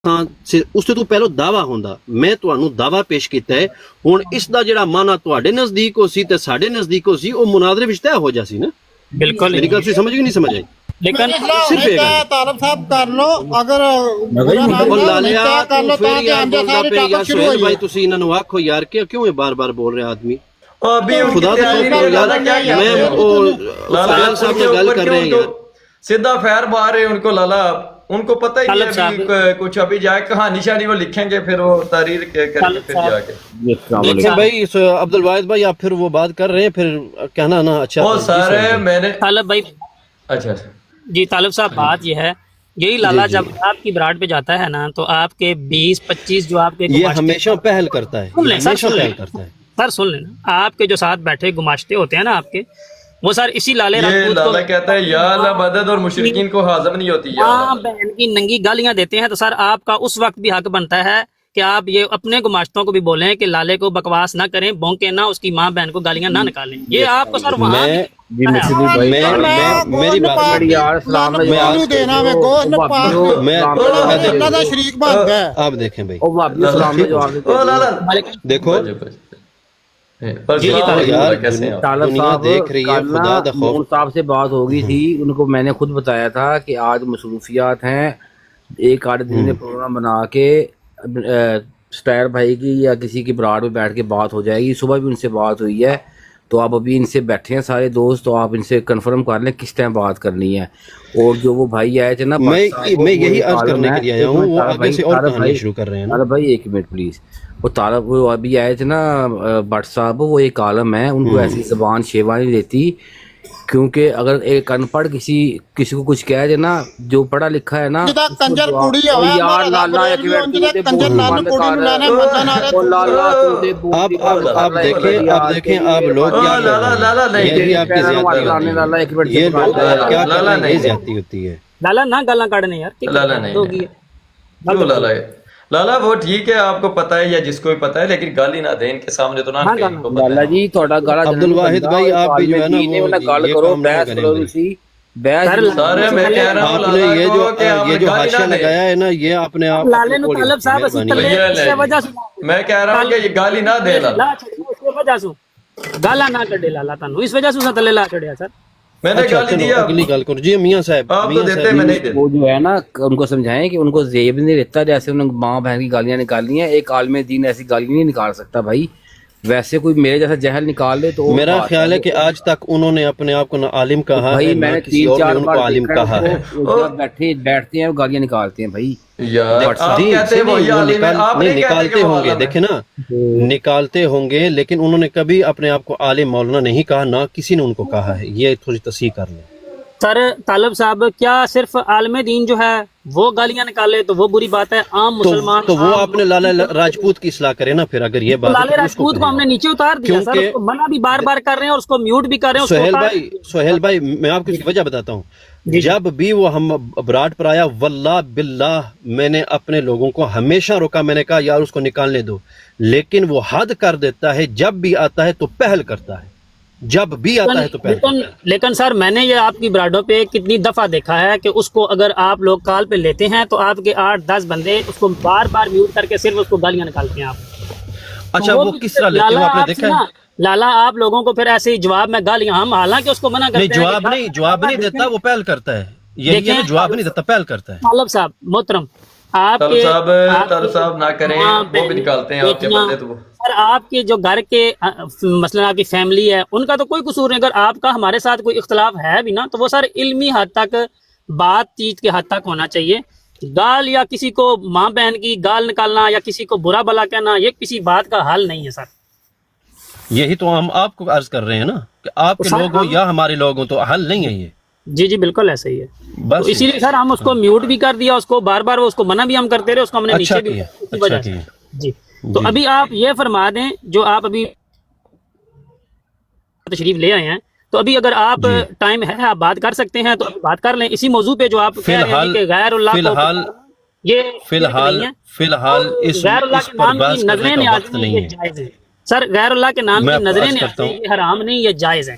ਉਸ ਤੋਂ ਪਹਿਲਾਂ ਦਾਵਾ ਹੁੰਦਾ। ਮੈਂ ਤੁਹਾਨੂੰ ਦਾਵਾ ਪੇਸ਼ ਕੀਤਾ ਹੈ, ਹੁਣ ਇਸ ਦਾ ਜਿਹੜਾ ਮਾਨਾ ਤੁਹਾਡੇ ਨਜ਼ਦੀਕ ਹੋ ਸੀ ਤੇ ਸਾਡੇ ਨਜ਼ਦੀਕ ਹੋ ਸੀ, ਉਹ ਮੁਨਾਜ਼ਰੇ ਵਿੱਚ ਤੈਅ ਹੋ ਜਾ ਸੀ ਨਾ। ਬਿਲਕੁਲ ਮੇਰੀ ਗੱਲ ਤੁਸੀਂ ਸਮਝ ਗਈ ਨਹੀਂ ਸਮਝ ਆਈ? لیکن صرف ایک ہے طالب صاحب کر لو اگر اور لالیا تو پھر یار بولتا پہ یار سہیل بھائی تسی انہاں نوں آکھو یار کہ کیوں یہ بار بار بول رہے آدمی؟ خدا تو یار میں سہیل صاحب نے گل کر رہے ہیں یار سیدھا فیر مار رہے ان کو لالا، ان کو پتہ ہی ہے کچھ ابھی جائے کہانی شانی وہ لکھیں گے پھر وہ تحریر کریں گے پھر جا کے. لیکن بھائی عبد الواحد بھائی آپ پھر وہ بات کر رہے ہیں، پھر کہنا نا اچھا وہ سارے میں نے طالب بھائی اچھا جی طالب صاحب بات یہ ہے، یہی لالا جب آپ کی براڈ پہ جاتا ہے نا تو آپ کے 20-25 جو آپ کے یہ ہمیشہ پہل کرتا ہے، ہمیشہ پہل کرتا ہے. سر سن لینا، آپ کے جو ساتھ بیٹھے گماشتے ہوتے ہیں نا آپ کے، وہ سر اسی لالے یہ لالا کہتا ہے یا اللہ مدد، اور مشرکین کو ہاضم نہیں ہوتی ماں بہن کی ننگی گالیاں دیتے ہیں، تو سر آپ کا اس وقت بھی حق بنتا ہے کہ آپ یہ اپنے گماشتوں کو بھی بولیں کہ لالے کو بکواس نہ کریں، بونکے نہ، اس کی ماں بہن کو گالیاں نہ نکالیں. یہ آپ کو سر وہاں میری بات آپ دیکھیں بھائی، دیکھو صاحب سے بات ہو گئی تھی، ان کو میں نے خود بتایا تھا کہ آج مصروفیات ہیں، ایک آدھ دن میں پروگرام بنا کے سٹائر بھائی کی یا کسی کی براڈ میں بیٹھ کے بات ہو جائے گی. صبح بھی ان سے بات ہوئی ہے، تو آپ ابھی ان سے بیٹھے ہیں سارے دوست، تو آپ ان سے کنفرم کر لیں کس ٹائم بات کرنی ہے. اور جو وہ بھائی آئے تھے نا، میں یہی عرض کرنے کے لیے آیا ہوں، وہ آگے سے اور کہانی شروع کر رہے ہیں. ارے بھائی ایک منٹ پلیز، وہ طالب وہ ابھی آئے تھے نا بٹ صاحب، وہ ایک عالم ہے، ان کو ایسی زبان شیوا نہیں دیتی، کیونکہ اگر ایک ان پڑھ کسی کو کچھ کہہ دے نا، جو پڑھا لکھا ہے نا، آپ دیکھیں آپ لوگ زیادتی ہوتی ہے. لالا نہ گالاں کاٹنے یار، لالا وہ ٹھیک ہے، آپ کو پتہ ہے یا جس کو بھی پتہ ہے، لیکن گالی نہ دیں ان کے سامنے تو نہ لالا جی تھوڑا گالا. عبد الواحد بھائی آپ بھی جو ہے نا گل کرو، بحث کرو اسی سارے میں کہہ رہا ہوں، آپ نے یہ جو حاشیہ لگایا ہے نا، یہ اپنے آپ میں کہہ رہا ہوں کہ یہ گالی نہ دے لالا، گالا نہ کڈے لالا تانوں اس وجہ سے تلے لا چھڑیا سر. میں نے گالی دیا، اگلی گل کرو جی میاں صاحب. آپ تو دیتے میں نہیں دیتے. وہ جو ہے نا ان کو سمجھائیں کہ ان کو زیب نہیں رہتا، جیسے انہوں نے ماں بہن کی گالیاں نکالنی ہیں. ایک عالم دین ایسی گالیاں نہیں نکال سکتا بھائی، ویسے کوئی میرے جیسا جہل نکال دے تو میرا خیال ہے کہ آج تک انہوں نے اپنے آپ کو نہ عالم کہا ہے، میں نے 3-4 بار عالم کہا ہے. بیٹھتے ہیں گالیاں نکالتے ہیں بھائی. نکالتے ہوں گے، دیکھیں نا نکالتے ہوں گے، لیکن انہوں نے کبھی اپنے آپ کو عالم مولانا نہیں کہا، نہ کسی نے ان کو کہا ہے. یہ تھوڑی تصحیح کر لیں. سر طالب صاحب کیا صرف عالم دین جو ہے وہ گالیاں نکالے تو وہ بری بات ہے؟ عام مسلمان تو وہ آپ نے لالا راجپوت کی اصلاح کرے نا پھر، اگر یہ بات لالے راجپوت کو ہم نے نیچے اتار دیا سر، اس کو منع بھی بار بار کر رہے ہیں اور اس کو میوٹ بھی کر رہے ہیں. سہیل بھائی میں آپ کو اس کی وجہ بتاتا ہوں. جب بھی وہ ہم براڈ پر آیا، واللہ باللہ میں نے اپنے لوگوں کو ہمیشہ روکا، میں نے کہا یار اس کو نکالنے دو، لیکن وہ حد کر دیتا ہے. جب بھی آتا ہے تو پہل کرتا ہے، جب بھی آتا ہے تو پہل کرتا ہے. لیکن سر میں نے یہ آپ کی براڈوں پہ کتنی دفعہ دیکھا ہے کہ اس کو اگر آپ لوگ کال پہ لیتے ہیں تو آپ کے 8-10 بندے اس کو بار بار میوٹ کر کے صرف اس کو گالیاں نکالتے ہیں آپ. اچھا وہ کس طرح لیتے ہیں آپ نے دیکھا ہے؟ لالا آپ لوگوں کو پھر ایسے ہی جواب میں گالیاں، ہم حالانکہ اس کو منع کرتے ہیں. جواب نہیں دیتا، وہ پہل کرتا ہے. یہ جواب نہیں دیتا، پہل کرتا ہے. طالب صاحب محترم، آپ طالب صاحب نہ کریں، وہ بھی نکالتے ہیں آپ کے بندے. تو سر آپ کے جو گھر کے مثلا آپ کی فیملی ہے ان کا تو کوئی قصور نہیں، اگر آپ کا ہمارے ساتھ کوئی اختلاف ہے بھی نا تو وہ سر علمی حد تک، بات چیت کے حد تک ہونا چاہیے. گال یا کسی کو ماں بہن کی گال نکالنا یا کسی کو برا بلا کہنا یہ کسی بات کا حل نہیں ہے سر. یہی تو ہم آپ کو عرض کر رہے ہیں نا کہ آپ کے لوگ ہوں یا ہمارے لوگ ہوں تو حل نہیں ہے یہ. جی بالکل ایسا ہی ہے. بس اسی لیے سر ہم اس کو میوٹ بھی کر دیا، اس کو بار بار اس کو منع بھی ہم کرتے رہے، اس کو ہم نے نیچے بھی کیا. جی تو ابھی آپ یہ فرما دیں، جو آپ ابھی تشریف لے آئے ہیں، تو ابھی اگر آپ ٹائم ہے آپ بات کر سکتے ہیں تو بات کر لیں اسی موضوع پہ جو آپ کہہ رہے ہیں کہ غیر اللہ فی الحال اس پر بحث کرنے کا وقت نہیں ہے. سر غیر اللہ کے نام کی نظریں نیازیں یہ حرام نہیں، یہ جائز ہیں.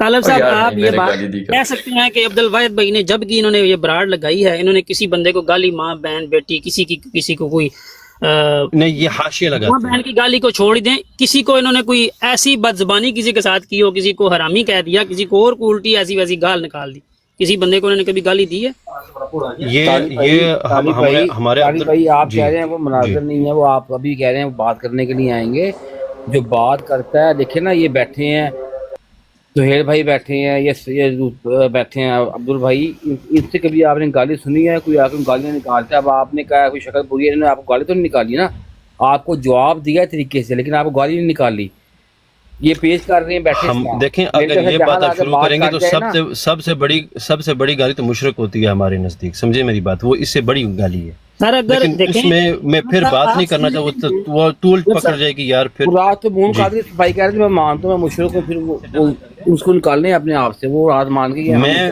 طالب اور صاحب یار آپ نہیں، یہ میں نے بات گالی دی کہہ سکتے ہیں کہ عبد الواحد بھائی نے جب کہ انہوں نے یہ براڑ لگائی ہے، انہوں نے کسی بندے کو گالی ماں بہن بیٹی کسی کو کوئی نہیں یہ حاشیہ ماں لگاتے ہیں. بہن کی گالی کو چھوڑ دیں، کسی کو انہوں نے کوئی ایسی بد زبانی کسی کے ساتھ کی ہو، کسی کو حرامی کہہ دیا، کسی کو اور کو الٹی ایسی ویسی گال نکال دی، کسی بندے کو انہوں نے کبھی گالی دی ہے؟ یہ ہمارے بھائی آپ جی کہہ رہے ہیں وہ مناظر نہیں ہے، وہ آپ ابھی کہہ رہے ہیں وہ بات کرنے کے لیے آئیں گے. جو بات کرتا ہے دیکھیں نا، یہ بیٹھے ہیں سہیل بھائی، بیٹھے ہیں یہ بیٹھے ہیں عبدال بھائی، ان سے کبھی آپ نے گالی سنی ہے؟ کوئی آپ کو گالیاں نکالتا ہے؟ اب آپ نے کہا کوئی شکل بری ہے، انہوں نے آپ کو گالی تو نہیں نکالی نا، آپ کو جواب دیا طریقے سے، لیکن آپ کو گالی نہیں نکالی. یہ پیش کر رہے ہیں بیٹھے ہم اسلام. دیکھیں میرے اگر طرف یہ جہاں بات لا آپ کے شروع کریں گے کر تو جائے نا، سب سے بڑی گالی تو مشرک ہوتی ہے ہمارے نزدیک، سمجھے میری بات، وہ اس سے بڑی گالی ہے. سر اگر لیکن اس دیکھیں میں پھر بات نہیں کرنا چاہوں تو وہ طول پکڑ جائے گی یار پھر. رات تو مون جی. قادری بھائی کہہ رہے تھے میں مانتا ہوں میں مشرق ہوں، پھر وہ اس کو نکالنے اپنے آپ سے، وہ رات مان کے کہ ہم میں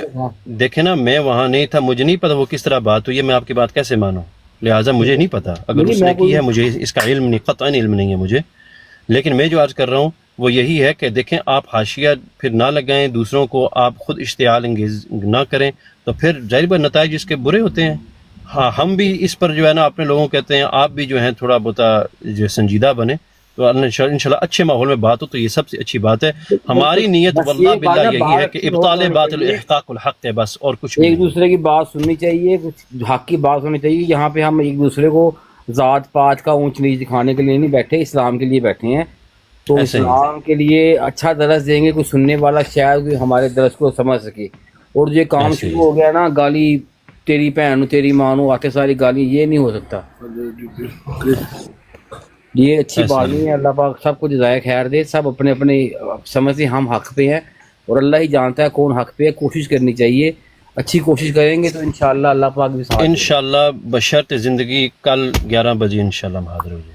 دیکھیں نا، میں وہاں نہیں تھا، مجھے نہیں پتا وہ کس طرح بات ہوئی ہے، میں آپ کی بات کیسے مانوں؟ لہٰذا مجھے نہیں پتا، اگر اس نے کی ہے مجھے اس کا علم نہیں، قطعاً علم نہیں ہے مجھے. لیکن میں جو عرض کر رہا ہوں وہ یہی ہے کہ دیکھیں آپ حاشیہ پھر نہ لگائیں، دوسروں کو آپ خود اشتعال انگیز نہ کریں، تو پھر ظاہر بات نتائج اس کے برے ہوتے ہیں. ہاں ہم بھی اس پر جو ہے نا اپنے لوگوں کو کہتے ہیں آپ بھی جو ہیں تھوڑا بہت جو سنجیدہ بنے، تو انشاءاللہ اچھے ماحول میں بات ہو تو یہ سب سے اچھی بات ہے. ہماری نیت واللہ باللہ یہی ہے کہ ابطال باطل احقاق الحق ہے، بس اور کچھ ایک نہیں. دوسرے کی بات سننی چاہیے، کچھ حق کی بات ہونی چاہیے. یہاں پہ ہم ایک دوسرے کو ذات پات کا اونچ نیچ دکھانے کے لیے نہیں بیٹھے، اسلام کے لیے بیٹھے ہیں. تو ایسے ہی. اسلام کے لیے اچھا درس دیں گے، کوئی سننے والا شاید کوئی ہمارے درس کو سمجھ سکے. اور جو کام ایسے ہی. شروع ہو گیا نا، گالی تیری بہن تیری ماں آتے ساری گالی، یہ نہیں ہو سکتا، یہ اچھی ایسے بات ہی. نہیں ہے. اللہ پاک سب کو جزائے خیر دے، سب اپنے اپنے سمجھ سے ہم حق پہ ہیں، اور اللہ ہی جانتا ہے کون حق پہ ہے. کوشش کرنی چاہیے، اچھی کوشش کریں گے تو انشاءاللہ اللہ پاک بھی ساتھ دے. انشاءاللہ بشرط زندگی کل 11 بجے انشاءاللہ ہم حاضر ہو جائیں گے.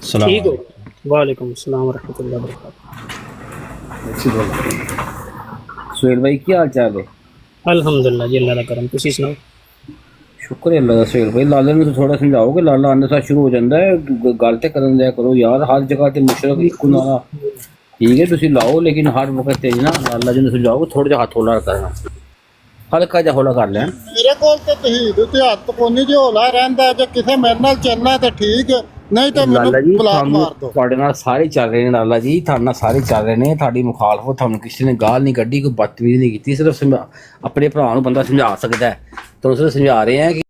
السلام ٹھیک ہو. علیکم. وعلیکم السلام ورحمۃ اللہ وبرکاتہ. سہیل بھائی کی حال چال ہے؟ الحمدللہ جی، اللہ کا کرم. تسی سناؤ. شکر ہے اللہ کا. سہیل بھائی لالے نے تھوڑا سمجھاؤ کہ لالا آنے ساتھ شروع ہو جاتا ہے، گل تے کرن دیا کرو یار، ہر جگہ تے مشرق ایک نارا ٹھیک ہے تسی لاؤ، لیکن ہر وقت تے نا لالا جی نے سمجھاؤ کہ تھوڑا جہا ہاتھ ہولا کرنا، ہلکا جہا ہولا کر لیں. میرے کول تے تہید تے ہاتھ کونی جو ہولا رہندا ہے، جے کسے میرے نال چلنا تے ٹھیک ہے، نہیں تے مینوں لالا جی بلاک مار دو. تھوڑے نال سارے چل رہے ہیں، لالا جی تھوڑے نال سارے چل رہے ہیں، تھوڑی مخالفت تھانوں کسی نے گال نہیں کڈی، کوئی بدتمیزی نہیں کی، صرف اپنے بھرا نوں بندہ سمجھا سکتا ہے. تو صرف سمجھا رہے ہیں کہ